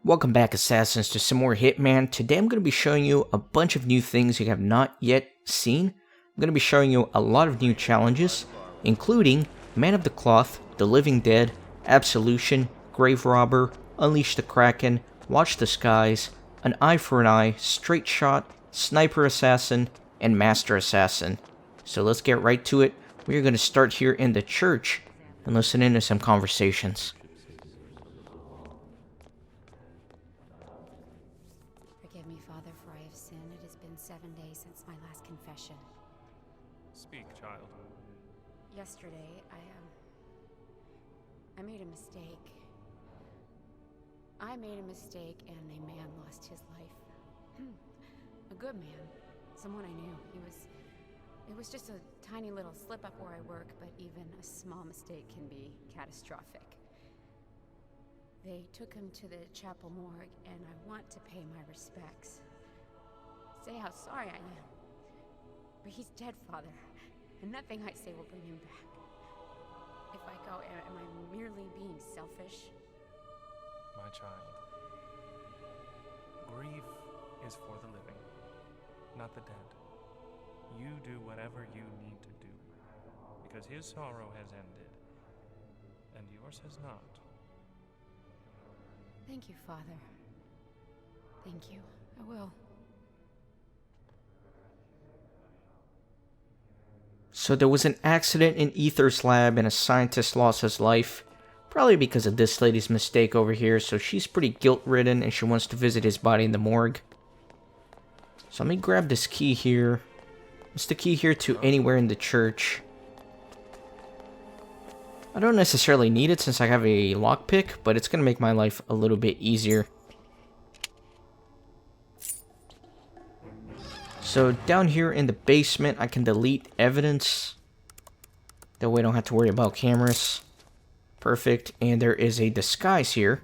Welcome back, Assassins, to some more Hitman. Today I'm going to be showing you a bunch of new things you have not yet seen. I'm going to be showing you a lot of new challenges, including Man of the Cloth, The Living Dead, Absolution, Grave Robber, Unleash the Kraken, Watch the Skies, An Eye for an Eye, Straight Shot, Sniper Assassin, and Master Assassin. So let's get right to it. We're going to start here in the church and listen into some conversations. Forgive me, Father, for I have sinned. It has been 7 days since my last confession. Speak, child. Yesterday, I made a mistake. I made a mistake and a man lost his life. A good man. Someone I knew. It was just a tiny little slip up where I work, but even a small mistake can be catastrophic. They took him to the chapel morgue, and I want to pay my respects. Say how sorry I am. But he's dead, Father, and nothing I say will bring him back. If I go, am I merely being selfish? My child. Grief is for the living, not the dead. You do whatever you need to do, because his sorrow has ended, and yours has not. Thank you, Father. Thank you. I will. So there was an accident in Ether's lab and a scientist lost his life. Probably because of this lady's mistake over here, so she's pretty guilt-ridden and she wants to visit his body in the morgue. So let me grab this key here. It's the key here to anywhere in the church. I don't necessarily need it since I have a lockpick, but it's going to make my life a little bit easier. So down here in the basement, I can delete evidence. That way I don't have to worry about cameras. Perfect. And there is a disguise here.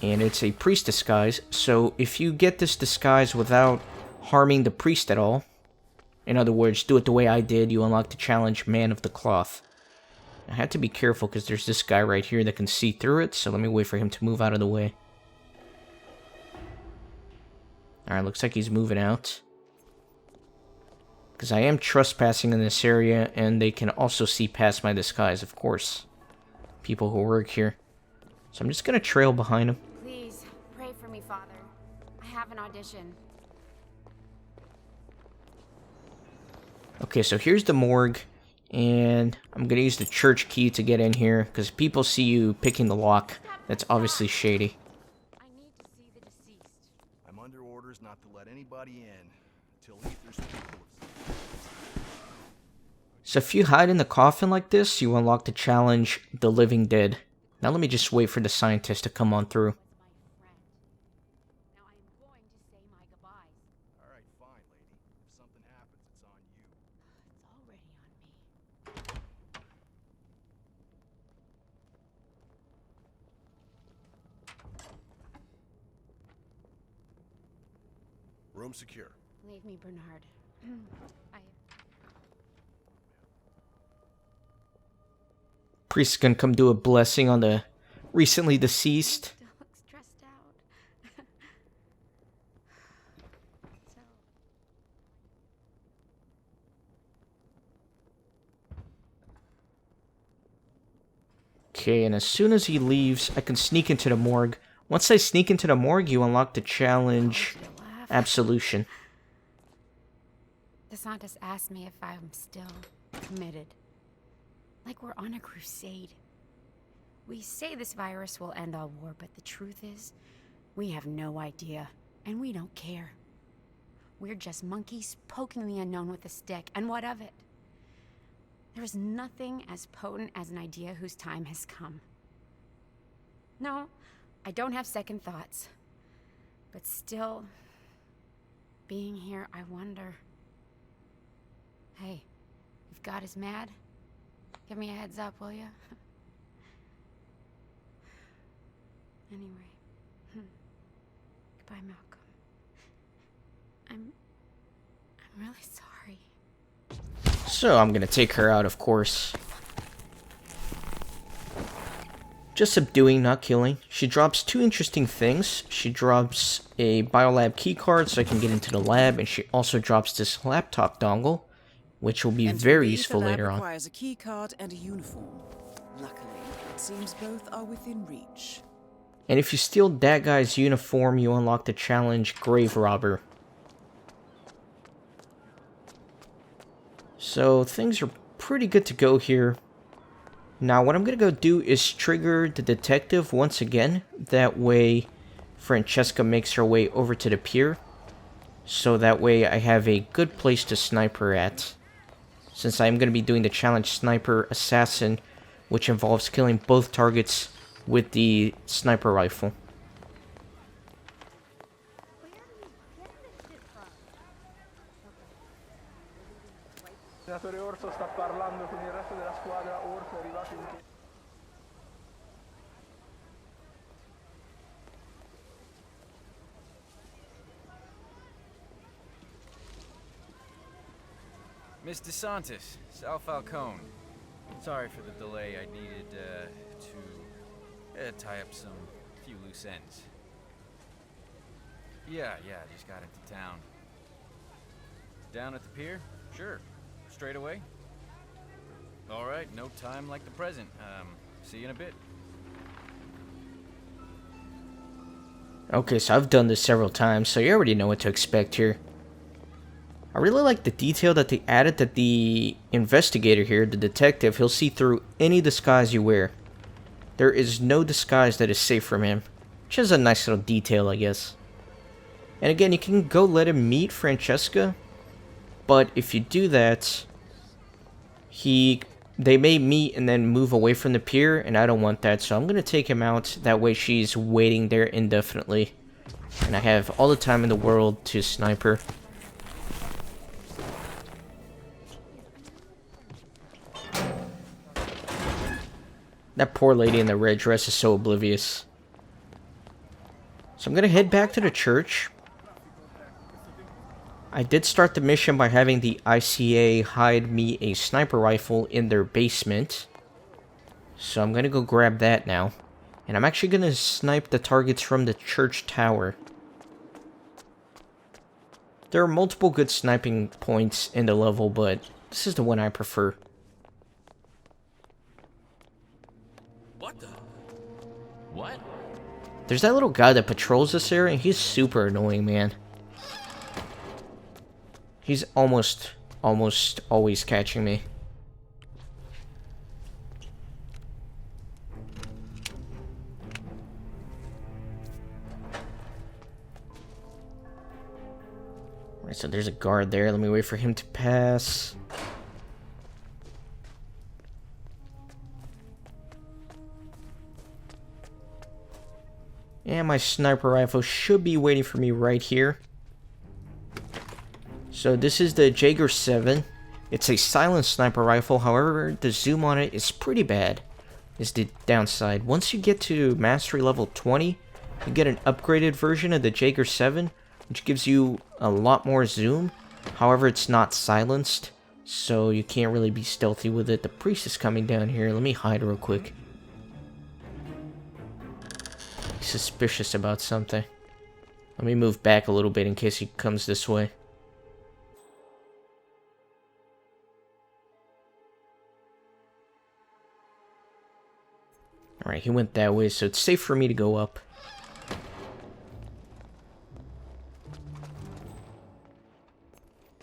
And it's a priest disguise. So if you get this disguise without harming the priest at all, in other words, do it the way I did, you unlock the challenge Man of the Cloth. I had to be careful because there's this guy right here that can see through it, so let me wait for him to move out of the way. Alright, looks like he's moving out. Because I am trespassing in this area, and they can also see past my disguise, of course. People who work here. So I'm just going to trail behind him. Please, pray for me, Father. I have an audition. Okay, so here's the morgue, and I'm going to use the church key to get in here, because people see you picking the lock. That's obviously shady. I need to see the deceased. I'm under orders not to let anybody in until Ether's people. So if you hide in the coffin like this, you unlock the challenge The Living Dead. Now let me just wait for the scientist to come on through. Now I am going to say my goodbyes. All right, fine, lady. If something happens, it's on you. It's already on me. Room secure. Leave me, Bernard. Priest is gonna come do a blessing on the recently deceased. Still look stressed out. So, Okay, and as soon as he leaves, I can sneak into the morgue. Once I sneak into the morgue, you unlock the challenge Absolution. DeSantis asked me if I'm still committed. Like we're on a crusade. We say this virus will end all war, but the truth is, we have no idea, and we don't care. We're just monkeys poking the unknown with a stick, and what of it? There is nothing as potent as an idea whose time has come. No, I don't have second thoughts. But still, being here, I wonder. Hey, if God is mad, give me a heads up, will ya? Anyway, goodbye, Malcolm. I'm really sorry. So I'm gonna take her out, of course. just subduing, not killing. She drops 2 interesting things. She drops a biolab keycard so I can get into the lab, and she also drops this laptop dongle, which will be very useful later on. Requires a key card and a uniform. Luckily, it seems both are within reach. And if you steal that guy's uniform, you unlock the challenge Grave Robber. So things are pretty good to go here. Now what I'm going to go do is trigger the detective once again. That way Francesca makes her way over to the pier. So that way I have a good place to snipe her at. Since I'm going to be doing the challenge Sniper Assassin, which involves killing both targets with the sniper rifle. Miss DeSantis, Sal Falcone. Sorry for the delay. I needed to tie up some few loose ends. Yeah, just got into town. Down at the pier? Sure. Straight away? Alright, no time like the present. See you in a bit. Okay, so I've done this several times, so you already know what to expect here. I really like the detail that they added that the investigator here, the detective, he'll see through any disguise you wear. There is no disguise that is safe from him. Which is a nice little detail, I guess. And again, you can go let him meet Francesca. But if you do that, they may meet and then move away from the pier, and I don't want that. So I'm going to take him out. That way she's waiting there indefinitely. And I have all the time in the world to snipe her. That poor lady in the red dress is so oblivious. So I'm going to head back to the church. I did start the mission by having the ICA hide me a sniper rifle in their basement. So I'm going to go grab that now. And I'm actually going to snipe the targets from the church tower. There are multiple good sniping points in the level, but this is the one I prefer. What? There's that little guy that patrols this area, and he's super annoying, man. He's almost always catching me. Alright, so there's a guard there. Let me wait for him to pass. And my sniper rifle should be waiting for me right here. So this is the Jaeger 7. It's a silent sniper rifle, however, the zoom on it is pretty bad, is the downside. Once you get to mastery level 20, you get an upgraded version of the Jaeger 7, which gives you a lot more zoom. However, it's not silenced, so you can't really be stealthy with it. The priest is coming down here. Let me hide real quick. Suspicious about something. Let me move back a little bit in case he comes this way. Alright, he went that way, so it's safe for me to go up.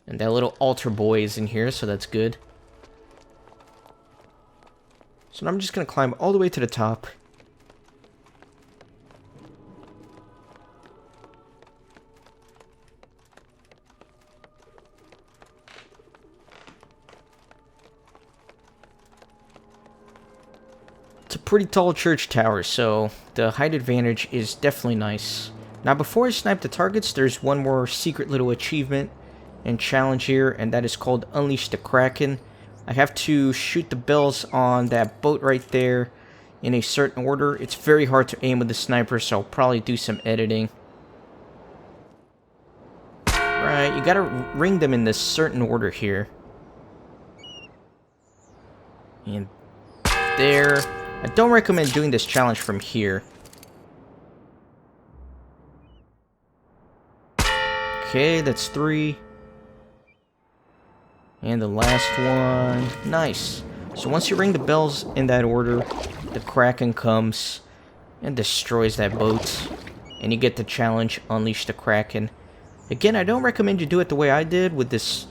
And that little altar boy is in here, so that's good. So I'm just going to climb all the way to the top. It's a pretty tall church tower, so the height advantage is definitely nice. Now before I snipe the targets, there's one more secret little achievement and challenge here, and that is called Unleash the Kraken. I have to shoot the bells on that boat right there in a certain order. It's very hard to aim with the sniper, so I'll probably do some editing. Right, you gotta ring them in this certain order here. And there. I don't recommend doing this challenge from here. Okay, that's 3. And the last one. Nice. So once you ring the bells in that order, the Kraken comes and destroys that boat. And you get the challenge, Unleash the Kraken. Again, I don't recommend you do it the way I did with this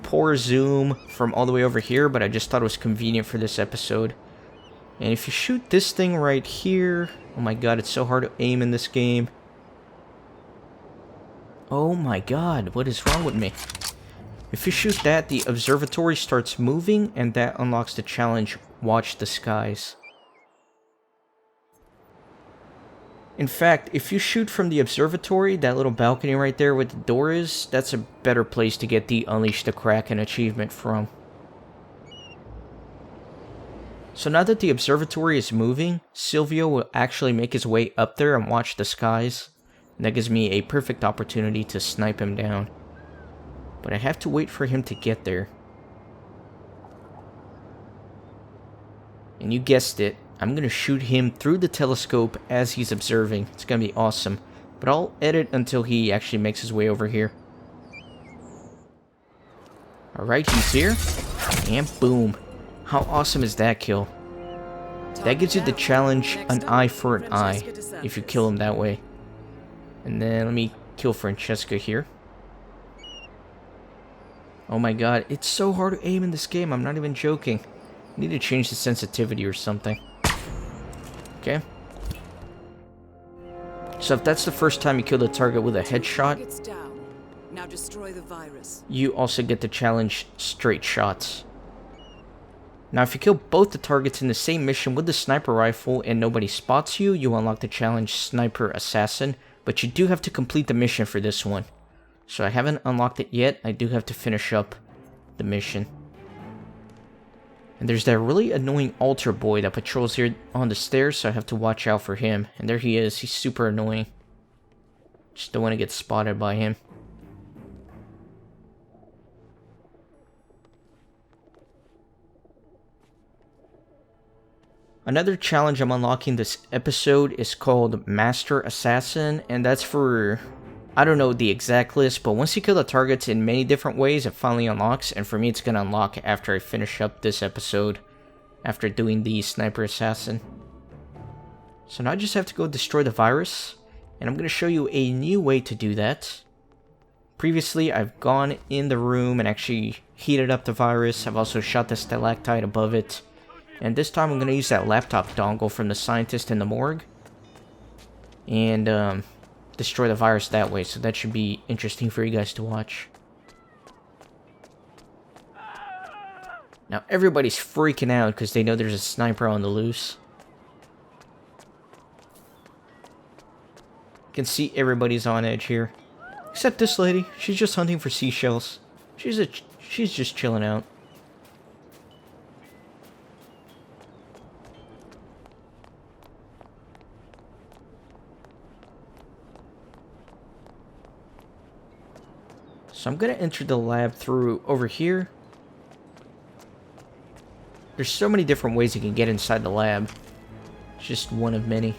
poor zoom from all the way over here, but I just thought it was convenient for this episode. And if you shoot this thing right here... Oh my god, it's so hard to aim in this game. Oh my god, what is wrong with me? If you shoot that, the observatory starts moving, and that unlocks the challenge, Watch the Skies. In fact, if you shoot from the observatory, that little balcony right there where the door is, that's a better place to get the Unleash the Kraken achievement from. So now that the observatory is moving, Silvio will actually make his way up there and watch the skies. And that gives me a perfect opportunity to snipe him down. But I have to wait for him to get there. And you guessed it, I'm going to shoot him through the telescope as he's observing. It's going to be awesome. But I'll edit until he actually makes his way over here. Alright, he's here. And boom. How awesome is that kill? That gives you the challenge, an eye for an eye, if you kill him that way. And then let me kill Francesca here. Oh my god, it's so hard to aim in this game, I'm not even joking. I need to change the sensitivity or something. Okay. So if that's the first time you kill the target with a headshot, now destroy the virus. You also get the challenge, Straight Shots. Now if you kill both the targets in the same mission with the sniper rifle and nobody spots you, you unlock the challenge, Sniper Assassin. But you do have to complete the mission for this one. So I haven't unlocked it yet, I do have to finish up the mission. And there's that really annoying altar boy that patrols here on the stairs, so I have to watch out for him. And there he is, he's super annoying. Just don't want to get spotted by him. Another challenge I'm unlocking this episode is called Master Assassin, and that's for, I don't know the exact list, but once you kill the targets in many different ways, it finally unlocks, and for me it's going to unlock after I finish up this episode, after doing the Sniper Assassin. So now I just have to go destroy the virus, and I'm going to show you a new way to do that. Previously, I've gone in the room and actually heated up the virus. I've also shot the stalactite above it. And this time I'm going to use that laptop dongle from the scientist in the morgue. And destroy the virus that way. So that should be interesting for you guys to watch. Now everybody's freaking out because they know there's a sniper on the loose. You can see everybody's on edge here. Except this lady. She's just hunting for seashells. She's just chilling out. So I'm going to enter the lab through over here. There's so many different ways you can get inside the lab. It's just one of many.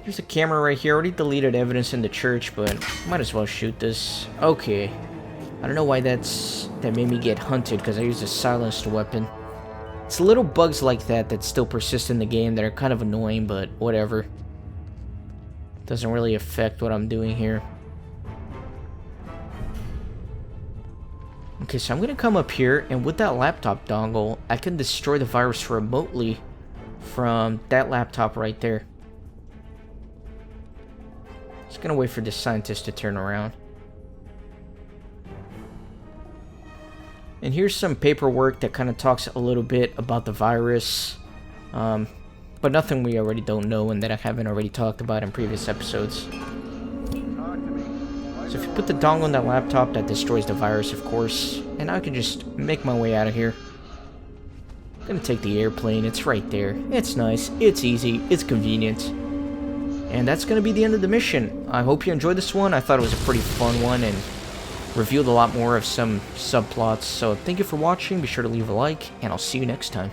There's a camera right here. I already deleted evidence in the church, but might as well shoot this. Okay. I don't know why that made me get hunted, because I used a silenced weapon. It's little bugs like that that still persist in the game that are kind of annoying, but whatever. Doesn't really affect what I'm doing here. Okay, so I'm gonna come up here, and with that laptop dongle, I can destroy the virus remotely from that laptop right there. Just gonna wait for this scientist to turn around. And here's some paperwork that kind of talks a little bit about the virus. But nothing we already don't know and that I haven't already talked about in previous episodes. So if you put the dongle on that laptop, that destroys the virus, of course. And I can just make my way out of here. I'm gonna take the airplane, it's right there. It's nice, it's easy, it's convenient. And that's gonna be the end of the mission. I hope you enjoyed this one. I thought it was a pretty fun one, and revealed a lot more of some subplots. So thank you for watching. Be sure to leave a like, and I'll see you next time.